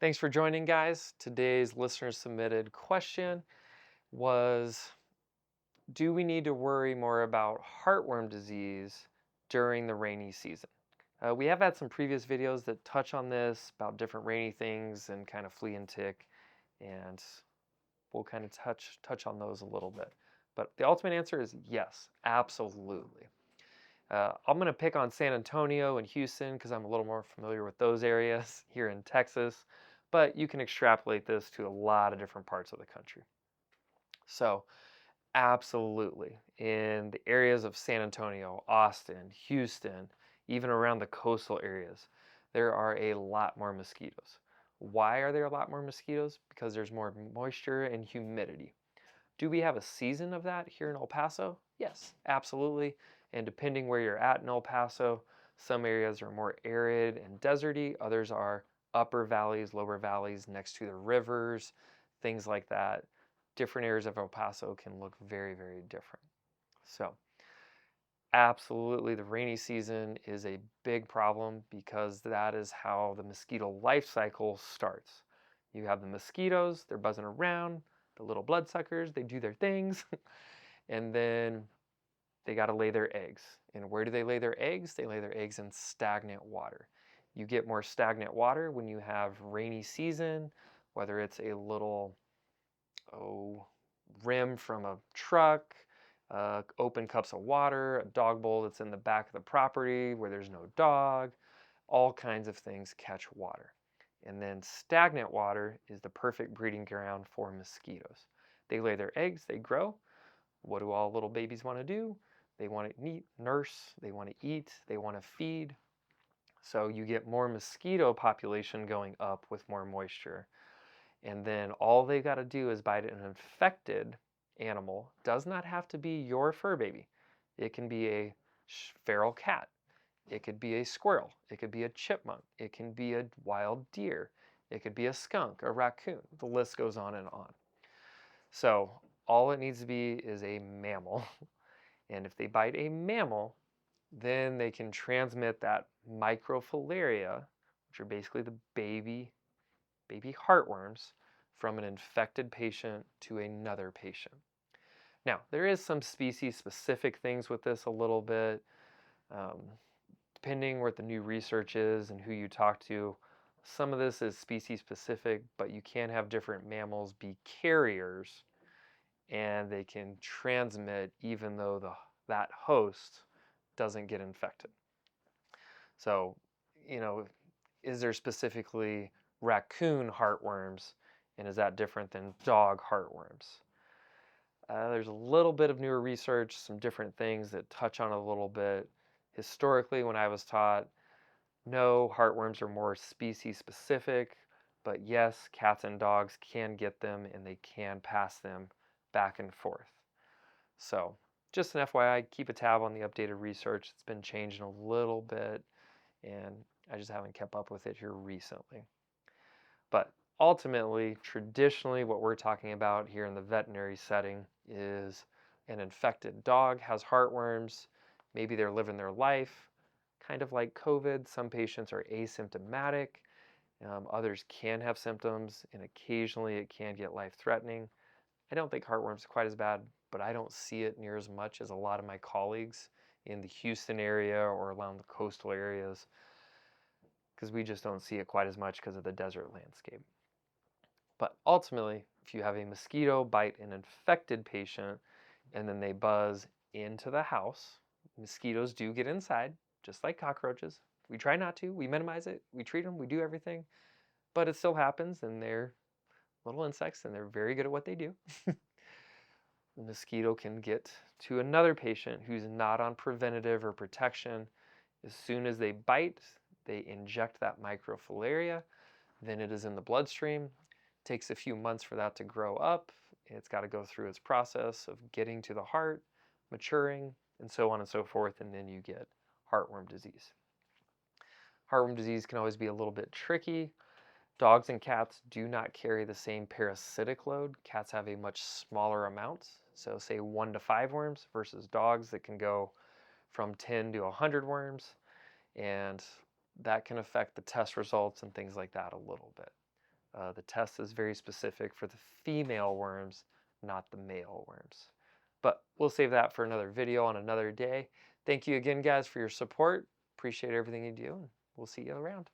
Thanks for joining, guys. Today's listener submitted question was, do we need to worry more about heartworm disease during the rainy season? We have had some previous videos that touch on this, about different rainy things and kind of flea and tick, and we'll kind of touch on those a little bit. But the ultimate answer is yes, absolutely. I'm going to pick on San Antonio and Houston because I'm a little more familiar with those areas here in Texas, but you can extrapolate this to a lot of different parts of the country. So, absolutely, in the areas of San Antonio, Austin, Houston, even around the coastal areas, there are a lot more mosquitoes. Why are there a lot more mosquitoes? Because there's more moisture and humidity. Do we have a season of that here in El Paso? Yes, absolutely. And depending where you're at in El Paso, some areas are more arid and deserty, others are upper valleys, lower valleys next to the rivers, things like that. Different areas of El Paso can look very, very different. So, absolutely, the rainy season is a big problem because that is how the mosquito life cycle starts. You have the mosquitoes, they're buzzing around, the little bloodsuckers, they do their things, and then they got to lay their eggs. And where do they lay their eggs? They lay their eggs in stagnant water. You get more stagnant water when you have rainy season, whether it's a little oh, rim from a truck, open cups of water, a dog bowl that's in the back of the property where there's no dog, all kinds of things catch water. And then stagnant water is the perfect breeding ground for mosquitoes. They lay their eggs, they grow. What do all little babies want to do? They want to eat, nurse, they want to eat, they want to feed. So you get more mosquito population going up with more moisture. And then all they got to do is bite an infected animal. Does not have to be your fur baby. It can be a feral cat. It could be a squirrel. It could be a chipmunk. It can be a wild deer. It could be a skunk, a raccoon. The list goes on and on. So all it needs to be is a mammal. And if they bite a mammal, then they can transmit that microfilaria, which are basically the baby heartworms, from an infected patient to another patient. Now, there is some species-specific things with this a little bit. Um, Depending what the new research is and who you talk to, some of this is species-specific, but you can have different mammals be carriers, and they can transmit even though that host doesn't get infected. So, you know, is there specifically raccoon heartworms, and is that different than dog heartworms? There's a little bit of newer research, some different things that touch on it a little bit. Historically, when I was taught, no, heartworms are more species specific, but yes, cats and dogs can get them and they can pass them back and forth. So, just an FYI, keep a tab on the updated research. It's been changing a little bit, and I just haven't kept up with it here recently. But ultimately, traditionally, what we're talking about here in the veterinary setting is an infected dog has heartworms. Maybe they're living their life, kind of like COVID. Some patients are asymptomatic. Others can have symptoms, and occasionally it can get life-threatening. I don't think heartworms are quite as bad, but I don't see it near as much as a lot of my colleagues in the Houston area or around the coastal areas, because we just don't see it quite as much because of the desert landscape. But ultimately, if you have a mosquito bite an infected patient and then they buzz into the house, mosquitoes do get inside, just like cockroaches. We try not to, we minimize it, we treat them, we do everything, but it still happens, and they're little insects and they're very good at what they do. The mosquito can get to another patient who's not on preventative or protection. As soon as they bite, they inject that microfilaria, then it is in the bloodstream. It takes a few months for that to grow up. It's got to go through its process of getting to the heart, maturing, and so on and so forth, and then you get heartworm disease. Heartworm disease can always be a little bit tricky. Dogs and cats do not carry the same parasitic load. Cats have a much smaller amount, so say 1 to 5 worms versus dogs that can go from 10 to 100 worms, and that can affect the test results and things like that a little bit. The test is very specific for the female worms, not the male worms. But we'll save that for another video on another day. Thank you again, guys, for your support. Appreciate everything you do, and we'll see you around.